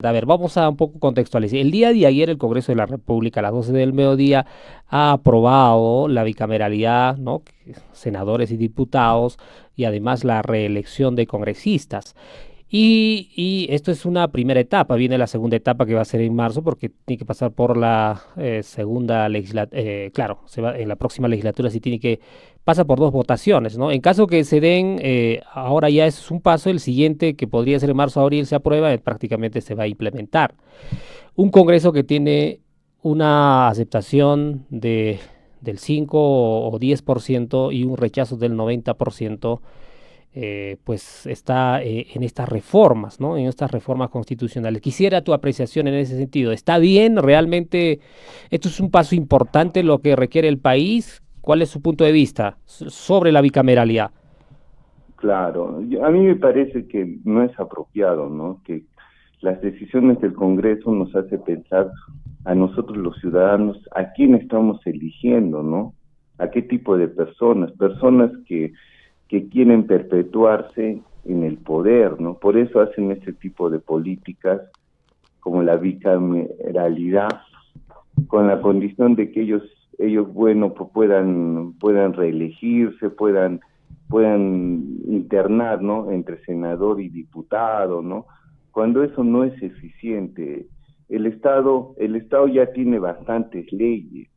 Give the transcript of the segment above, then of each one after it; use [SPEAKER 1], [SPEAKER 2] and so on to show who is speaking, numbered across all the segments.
[SPEAKER 1] A ver, vamos a un poco contextualizar. El día de ayer el Congreso de la República a las 12 del mediodía ha aprobado la bicameralidad, ¿no? Senadores y diputados y además la reelección de congresistas. Y esto es una primera etapa, viene la segunda etapa que va a ser en marzo porque tiene que pasar por la segunda legislatura, claro, en la próxima legislatura sí tiene que, pasa por dos votaciones, ¿no? En caso que se den, ahora ya es un paso, el siguiente que podría ser en marzo, abril, se aprueba, prácticamente se va a implementar. Un Congreso que tiene una aceptación del 5 o 10% y un rechazo del 90%, pues está en estas reformas, ¿no? En estas reformas constitucionales. Quisiera tu apreciación en ese sentido. ¿Está bien realmente? ¿Esto es un paso importante lo que requiere el país? ¿Cuál es su punto de vista sobre la bicameralidad?
[SPEAKER 2] Claro, a mí me parece que no es apropiado, ¿no? Que las decisiones del Congreso nos hace pensar a nosotros los ciudadanos a quién estamos eligiendo, ¿no? A qué tipo de personas, personas que quieren perpetuarse en el poder, ¿no? Por eso hacen ese tipo de políticas como la bicameralidad, con la condición de que ellos bueno, pues puedan reelegirse, puedan internar, ¿no? Entre senador y diputado, ¿no? Cuando eso no es eficiente, el Estado ya tiene bastantes leyes.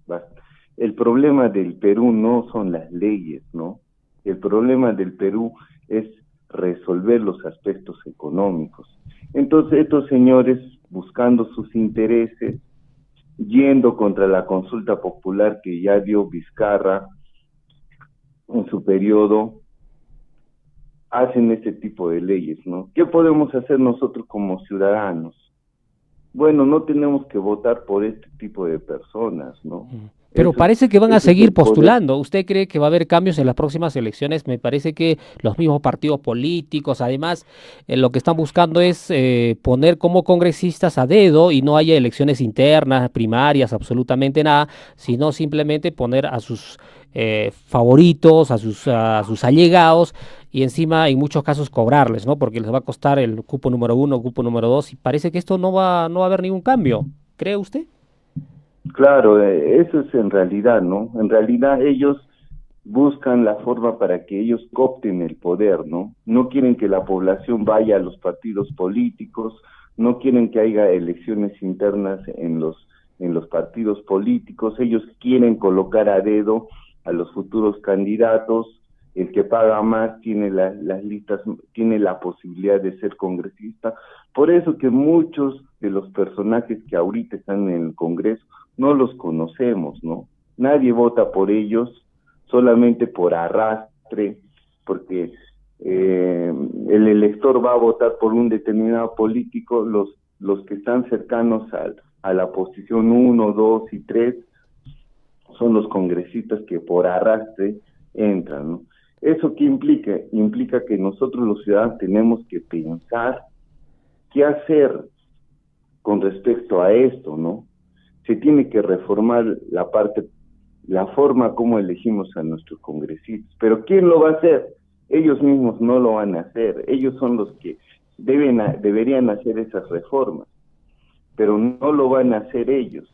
[SPEAKER 2] bast- el problema del Perú no son las leyes, ¿no? El problema del Perú es resolver los aspectos económicos. Entonces, estos señores, buscando sus intereses, yendo contra la consulta popular que ya dio Vizcarra en su periodo, hacen ese tipo de leyes, ¿no? ¿Qué podemos hacer nosotros como ciudadanos? Bueno, no tenemos que votar por este tipo de personas, ¿no?
[SPEAKER 1] Pero
[SPEAKER 2] Eso es,
[SPEAKER 1] parece que van a
[SPEAKER 2] eso es
[SPEAKER 1] seguir
[SPEAKER 2] el poder.
[SPEAKER 1] postulando. ¿Usted cree que va a haber cambios en las próximas elecciones? Me parece que los mismos partidos políticos, además, lo que están buscando es poner como congresistas a dedo y no haya elecciones internas, primarias, absolutamente nada, sino simplemente poner a sus favoritos, a sus allegados y encima en muchos casos cobrarles, ¿no? Porque les va a costar el cupo número uno, cupo número dos y parece que esto no va a haber ningún cambio. ¿Cree usted?
[SPEAKER 2] Claro, eso es en realidad, ¿no? En realidad ellos buscan la forma para que ellos coopten el poder, ¿no? No quieren que la población vaya a los partidos políticos, no quieren que haya elecciones internas en los partidos políticos, ellos quieren colocar a dedo a los futuros candidatos, el que paga más tiene las listas, tiene la posibilidad de ser congresista, por eso que muchos de los personajes que ahorita están en el Congreso no los conocemos, ¿no? Nadie vota por ellos, solamente por arrastre, porque el elector va a votar por un determinado político, los que están cercanos a la posición uno, 2 y 3 son los congresistas que por arrastre entran, ¿no? ¿Eso qué implica? Implica que nosotros los ciudadanos tenemos que pensar qué hacer con respecto a esto, ¿no? Se tiene que reformar la forma como elegimos a nuestros congresistas. Pero ¿quién lo va a hacer? Ellos mismos no lo van a hacer. Ellos son los que deberían hacer esas reformas, pero no lo van a hacer ellos,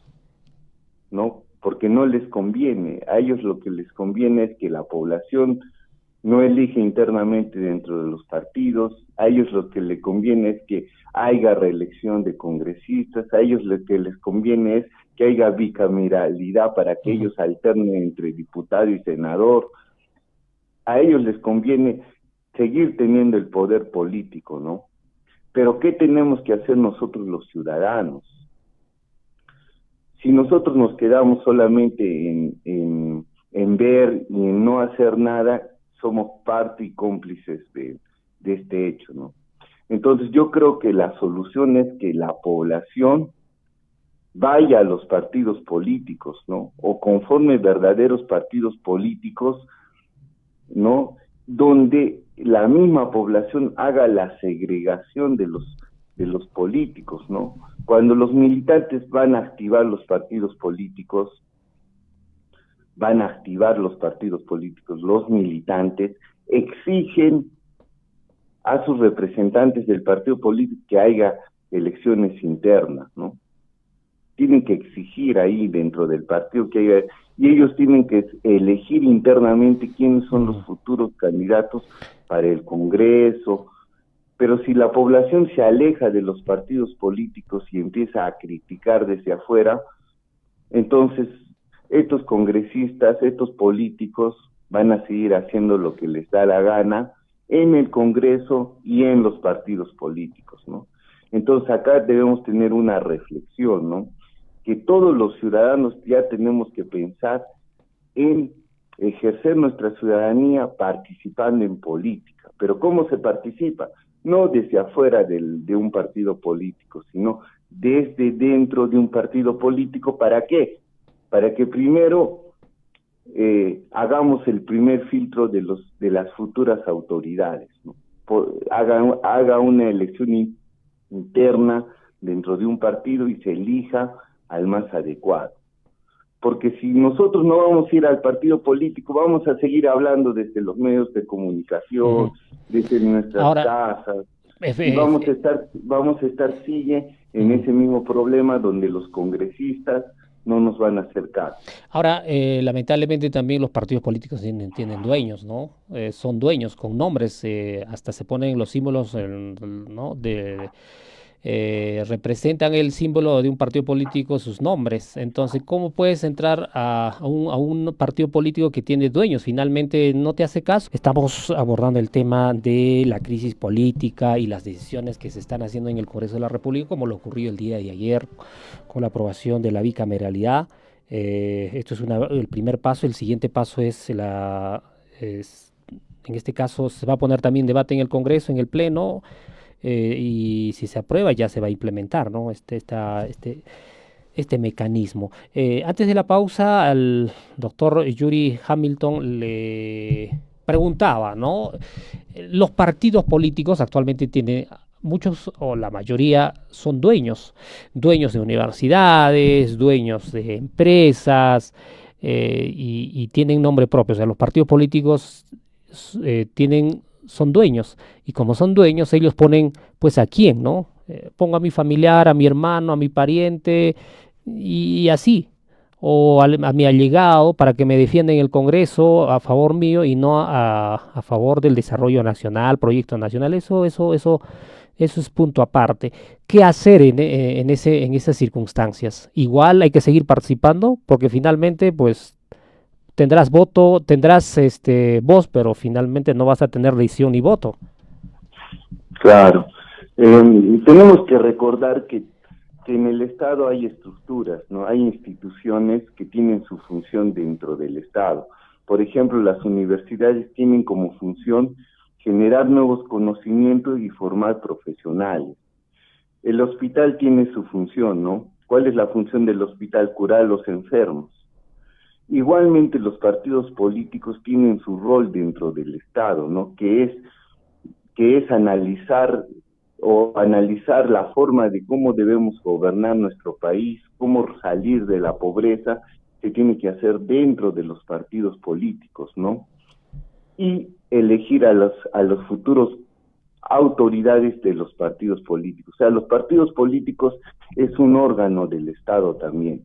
[SPEAKER 2] ¿no? Porque no les conviene. A ellos lo que les conviene es que la población no elige internamente dentro de los partidos, a ellos lo que les conviene es que haya reelección de congresistas, a ellos lo que les conviene es que haya bicameralidad para que
[SPEAKER 1] Ujú.
[SPEAKER 2] ellos alternen entre diputado y senador, a ellos les conviene seguir teniendo el poder político, ¿no? Pero ¿qué tenemos que hacer nosotros los ciudadanos? Si nosotros nos quedamos solamente en ver y en no hacer nada, somos parte y cómplices de este hecho, ¿no? Entonces yo creo que la solución es que la población vaya a los partidos políticos, ¿no? O conforme verdaderos partidos políticos, ¿no? Donde la misma población haga la segregación de los políticos, ¿no? Cuando los militantes van a activar los partidos políticos, los militantes exigen a sus representantes del partido político que haya elecciones internas, ¿no? Tienen que exigir ahí dentro del partido que haya, y ellos tienen que elegir internamente quiénes son los futuros candidatos para el Congreso. Pero si la población se aleja de los partidos políticos y empieza a criticar desde afuera, entonces estos congresistas, estos políticos van a seguir haciendo lo que les da la gana en el Congreso y en los partidos políticos, ¿no? Entonces acá debemos tener una reflexión, ¿no? Que todos los ciudadanos ya tenemos que pensar en ejercer nuestra ciudadanía participando en política. Pero ¿cómo se participa? No desde afuera de un partido político, sino desde dentro de un partido político. ¿Para qué? Para que primero hagamos el primer filtro de las futuras autoridades, ¿no? Haga una elección interna dentro de un partido y se elija al más adecuado. Porque si nosotros no vamos a ir al partido político, vamos a seguir hablando desde los medios de comunicación, desde nuestras casas, y vamos a estar sigue en ese mismo problema donde los congresistas no nos van a hacer caso.
[SPEAKER 1] Ahora, lamentablemente también los partidos políticos tienen dueños, ¿no? Son dueños con nombres, hasta se ponen los símbolos, ¿no? Representan el símbolo de un partido político, sus nombres. Entonces, ¿cómo puedes entrar a un partido político que tiene dueños? Finalmente no te hace caso. Estamos abordando el tema de la crisis política y las decisiones que se están haciendo en el Congreso de la República, como lo ocurrió el día de ayer con la aprobación de la bicameralidad. Esto es el primer paso. El siguiente paso en este caso se va a poner también debate en el Congreso, en el Pleno. Y si se aprueba ya se va a implementar, ¿no? este mecanismo. Antes de la pausa, al doctor Yuri Hamilton le preguntaba, ¿no? Los partidos políticos actualmente tienen muchos o la mayoría son dueños de universidades, dueños de empresas, y tienen nombre propio. O sea, los partidos políticos son dueños, y como son dueños, ellos ponen pues a quién, ¿no? Pongo a mi familiar, a mi hermano, a mi pariente, y así, o a mi allegado para que me defienda en el Congreso a favor mío y no a favor del desarrollo nacional, proyecto nacional. Eso es punto aparte. ¿Qué hacer en esas circunstancias? Igual hay que seguir participando, porque finalmente pues tendrás voto, tendrás voz, pero finalmente no vas a tener decisión ni voto.
[SPEAKER 2] Claro. Tenemos que recordar que en el Estado hay estructuras, ¿no? Hay instituciones que tienen su función dentro del Estado. Por ejemplo, las universidades tienen como función generar nuevos conocimientos y formar profesionales. El hospital tiene su función, ¿no? ¿Cuál es la función del hospital? Curar a los enfermos. Igualmente los partidos políticos tienen su rol dentro del Estado, ¿no? Que es analizar la forma de cómo debemos gobernar nuestro país, cómo salir de la pobreza, se tiene que hacer dentro de los partidos políticos, ¿no? Y elegir a los futuros autoridades de los partidos políticos. O sea, los partidos políticos es un órgano del Estado también.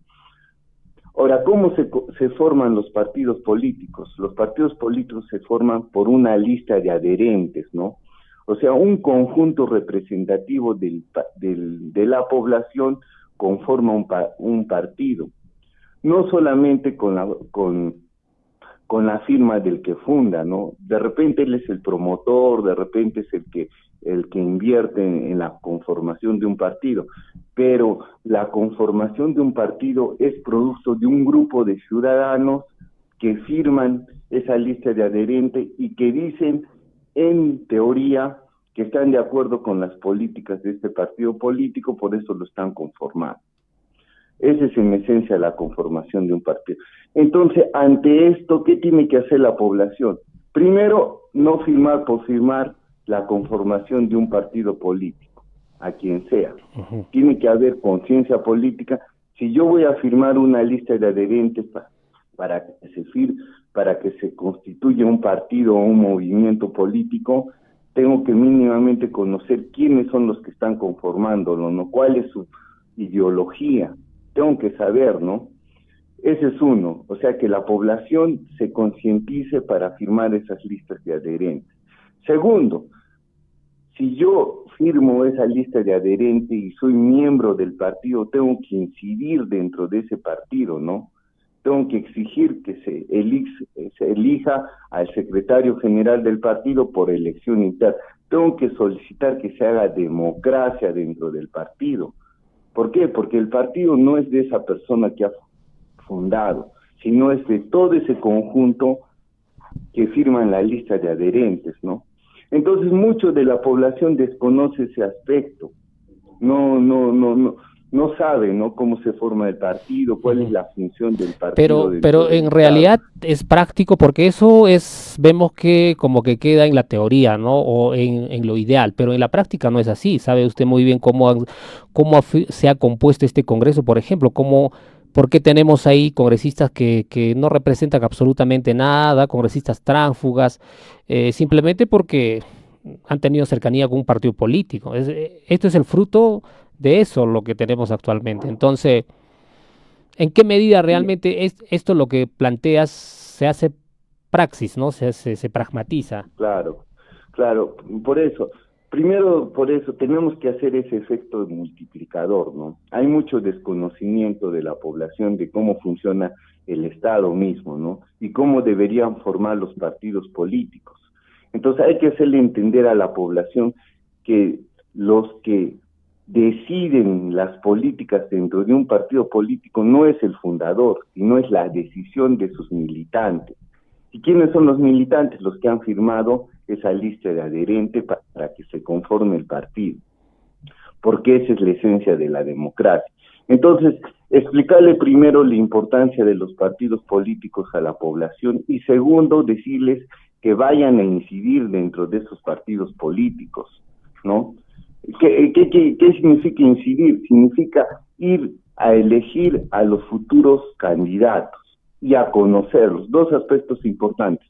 [SPEAKER 2] Ahora, ¿cómo se forman los partidos políticos? Los partidos políticos se forman por una lista de adherentes, ¿no? O sea, un conjunto representativo de la población conforma un partido. No solamente con la firma del que funda, ¿no? De repente él es el promotor, de repente es el que invierte en la conformación de un partido, pero la conformación de un partido es producto de un grupo de ciudadanos que firman esa lista de adherentes y que dicen, en teoría, que están de acuerdo con las políticas de este partido político, por eso lo están conformando. Esa es en esencia la conformación de un partido. Entonces, ante esto, ¿qué tiene que hacer la población? Primero, no firmar por firmar la conformación de un partido político, a quien sea. Tiene que haber conciencia política. Si yo voy a firmar una lista de adherentes para que se constituya un partido o un movimiento político, tengo que mínimamente conocer quiénes son los que están conformándolo, ¿no? ¿Cuál es su ideología? Tengo que saber, ¿no? Ese es uno, o sea, que la población se concientice para firmar esas listas de adherentes. Segundo, si yo firmo esa lista de adherentes y soy miembro del partido, tengo que incidir dentro de ese partido, ¿no? Tengo que exigir que se elija al secretario general del partido por elección interna. Tengo que solicitar que se haga democracia dentro del partido. ¿Por qué? Porque el partido no es de esa persona que ha fundado, sino es de todo ese conjunto que firman la lista de adherentes, ¿no? Entonces, mucho de la población desconoce ese aspecto. No sabe, ¿no? Cómo se forma el partido, cuál es la función del partido.
[SPEAKER 1] Pero en realidad es práctico porque vemos que como que queda en la teoría, ¿no? O en lo ideal, pero en la práctica no es así. Sabe usted muy bien se ha compuesto este Congreso, por ejemplo, por qué tenemos ahí congresistas que no representan absolutamente nada, congresistas tránsfugas, simplemente porque han tenido cercanía con un partido político. Esto es el fruto de eso, lo que tenemos actualmente. Entonces, ¿en qué medida realmente esto lo que planteas se hace praxis, ¿no? Se pragmatiza?
[SPEAKER 2] Claro, claro, por eso. Primero, por eso, tenemos que hacer ese efecto multiplicador, ¿no? Hay mucho desconocimiento de la población de cómo funciona el Estado mismo, ¿no? Y cómo deberían formar los partidos políticos. Entonces hay que hacerle entender a la población que los que deciden las políticas dentro de un partido político no es el fundador, sino es la decisión de sus militantes. ¿Y quiénes son los militantes? Los que han firmado esa lista de adherentes para que se conforme el partido. Porque esa es la esencia de la democracia. Entonces, explicarle primero la importancia de los partidos políticos a la población y segundo, decirles que vayan a incidir dentro de esos partidos políticos, ¿no? ¿Qué significa incidir? Significa ir a elegir a los futuros candidatos y a conocerlos. Dos aspectos importantes: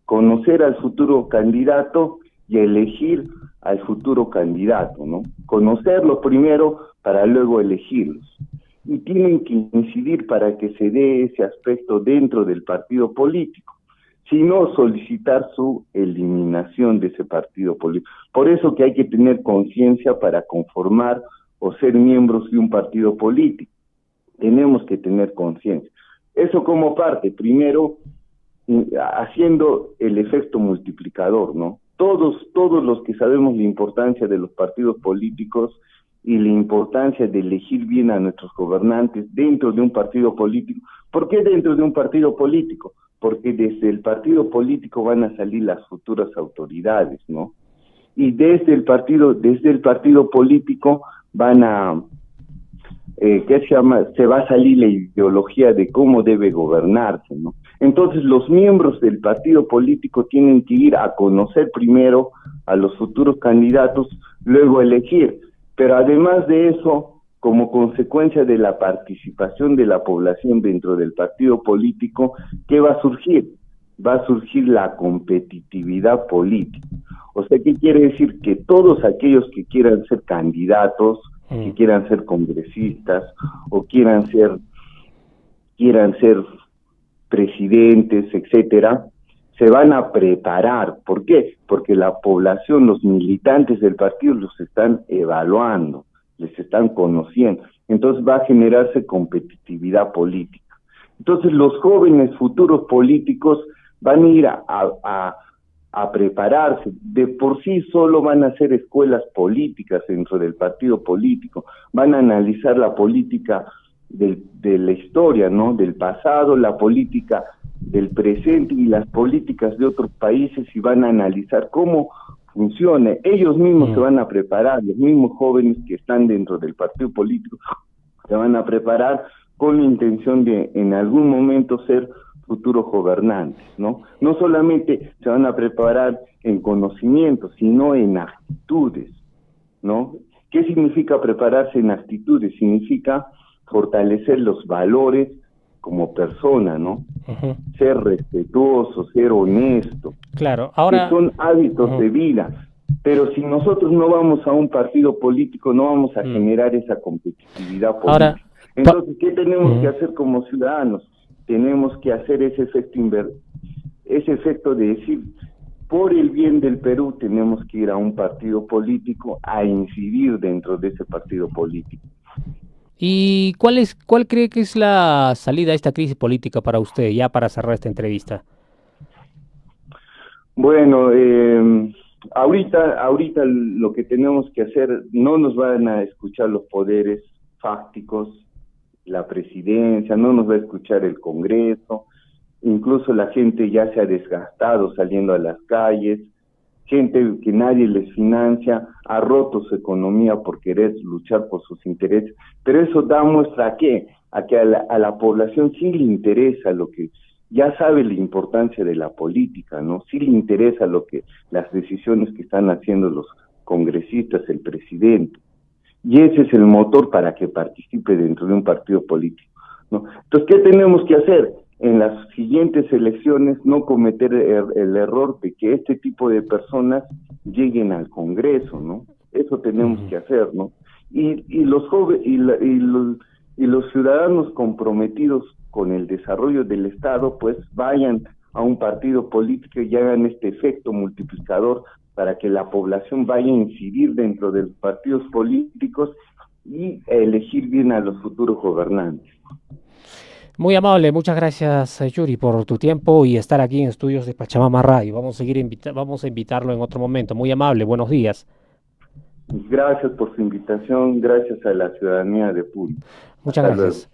[SPEAKER 2] conocer al futuro candidato y elegir al futuro candidato, ¿no? Conocerlo primero para luego elegirlos. Y tienen que incidir para que se dé ese aspecto dentro del partido político, sino solicitar su eliminación de ese partido político. Por eso que hay que tener conciencia para conformar o ser miembros de un partido político. Tenemos que tener conciencia. Eso como parte, primero, haciendo el efecto multiplicador, ¿no? Todos los que sabemos la importancia de los partidos políticos y la importancia de elegir bien a nuestros gobernantes dentro de un partido político. ¿Por qué dentro de un partido político? Porque desde el partido político van a salir las futuras autoridades, ¿no? Y desde el partido político van a, se va a salir la ideología de cómo debe gobernarse, ¿no? Entonces los miembros del partido político tienen que ir a conocer primero a los futuros candidatos, luego elegir. Pero además de eso, como consecuencia de la participación de la población dentro del partido político, ¿qué va a surgir? Va a surgir la competitividad política. O sea, ¿qué quiere decir? Que todos aquellos que quieran ser candidatos, que quieran ser congresistas o quieran ser presidentes, etcétera, se van a preparar. ¿Por qué? Porque la población, los militantes del partido los están evaluando, les están conociendo. Entonces va a generarse competitividad política. Entonces los jóvenes futuros políticos van a ir a prepararse. De por sí solo van a hacer escuelas políticas dentro del partido político. Van a analizar la política de la historia, ¿no? Del pasado, la política del presente y las políticas de otros países y van a analizar cómo funciona. Ellos mismos se van a preparar, los mismos jóvenes que están dentro del partido político se van a preparar con la intención de en algún momento ser futuros gobernantes, ¿no? No solamente se van a preparar en conocimiento, sino en actitudes, ¿no? ¿Qué significa prepararse en actitudes? Significa fortalecer los valores como persona, ¿no? Ser respetuoso, ser honesto.
[SPEAKER 1] Claro, ahora...
[SPEAKER 2] Que son hábitos de vida. Pero si nosotros no vamos a un partido político, no vamos a generar esa competitividad
[SPEAKER 1] Ahora,
[SPEAKER 2] política. Entonces, ¿qué tenemos que
[SPEAKER 1] ujú.
[SPEAKER 2] hacer como ciudadanos? Tenemos que hacer ese efecto de decir, por el bien del Perú, tenemos que ir a un partido político a incidir dentro de ese partido político.
[SPEAKER 1] ¿Y cuál cree que es la salida a esta crisis política para usted, ya para cerrar esta entrevista?
[SPEAKER 2] Bueno, ahorita lo que tenemos que hacer, no nos van a escuchar los poderes fácticos, la presidencia, no nos va a escuchar el Congreso, incluso la gente ya se ha desgastado saliendo a las calles, gente que nadie les financia, ha roto su economía por querer luchar por sus intereses, pero eso da muestra a qué, a que a la población sí le interesa lo que, ya sabe la importancia de la política, ¿no? Sí le interesa lo que, las decisiones que están haciendo los congresistas, el presidente, y ese es el motor para que participe dentro de un partido político, ¿no? Entonces, ¿qué tenemos que hacer? En las siguientes elecciones no cometer el error de que este tipo de personas lleguen al Congreso, ¿no? Eso tenemos
[SPEAKER 1] Ujú.
[SPEAKER 2] que hacer, ¿no? Y los jóvenes y los ciudadanos comprometidos con el desarrollo del Estado, pues vayan a un partido político y hagan este efecto multiplicador para que la población vaya a incidir dentro de los partidos políticos y elegir bien a los futuros gobernantes.
[SPEAKER 1] Muy amable, muchas gracias Yuri por tu tiempo y estar aquí en Estudios de Pachamama Radio. Vamos a invitarlo en otro momento. Muy amable, buenos días.
[SPEAKER 2] Gracias por su invitación, gracias a la ciudadanía de Puno.
[SPEAKER 1] Muchas
[SPEAKER 2] Hasta luego.
[SPEAKER 1] gracias.